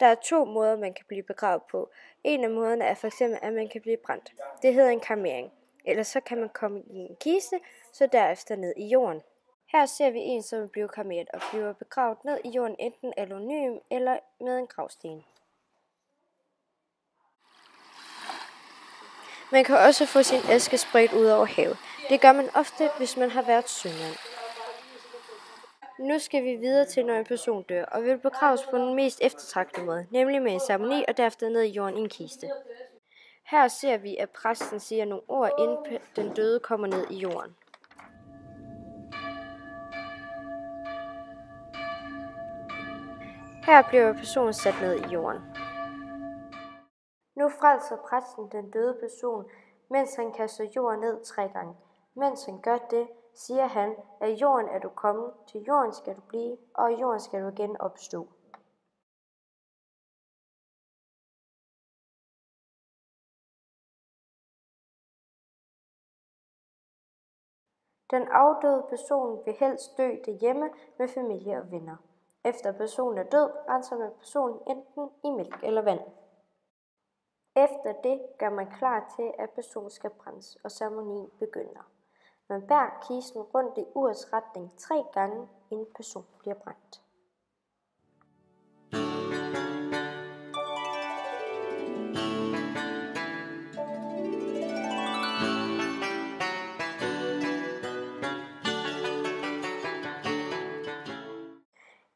Der er 2 måder, man kan blive begravet på. En af måderne er f.eks., at man kan blive brændt. Det hedder en kremering. Ellers så kan man komme i en kiste, så derefter ned i jorden. Her ser vi en, som bliver kremeret og bliver begravet ned i jorden, enten anonym eller med en gravsten. Man kan også få sin aske spredt ud over havet. Det gør man ofte, hvis man har været sømand. Nu skal vi videre til, når en person dør, og vil begraves på den mest eftertragtede måde, nemlig med en ceremoni og derefter ned i jorden i en kiste. Her ser vi, at præsten siger nogle ord, inden den døde kommer ned i jorden. Her bliver personen sat ned i jorden. Nu frelser præsten den døde person, mens han kaster jorden ned 3 gange. Mens han gør det, siger han, at jorden er du kommet, til jorden skal du blive, og i jorden skal du igen opstå. Den afdøde person vil helst dø derhjemme med familie og venner. Efter personen er død, renser man personen enten i mælk eller vand. Efter det gør man klar til, at personen skal brændes, og ceremonien begynder. Man bærer kisten rundt i urets retning 3 gange, inden personen bliver brændt.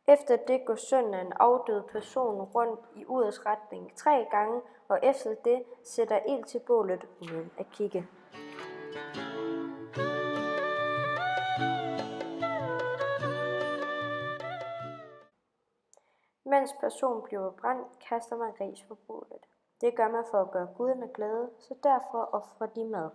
Efter det går sønnen af en afdød person rundt i urets retning 3 gange, og efter det sætter ild til bålet uden at kigge. Mens personen bliver brændt, kaster man ris på bålet. Det gør man for at gøre guderne glade, så derfor ofrer de mad.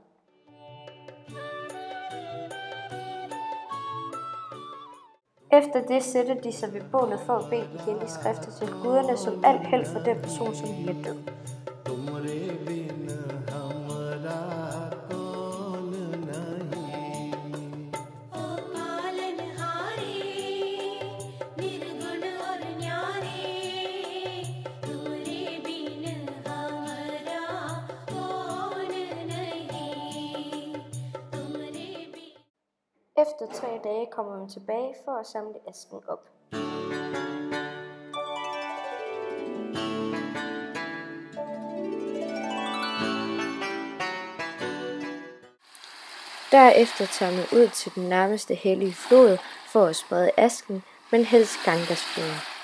Efter det sætter de sig ved bålet for at bede de hellige skrifter til guderne som alt held for den person, som er død. Efter 3 dage kommer man tilbage for at samle asken op. Derefter tager man ud til den nærmeste hellige flod for at sprede asken, men helst Gangasfloden.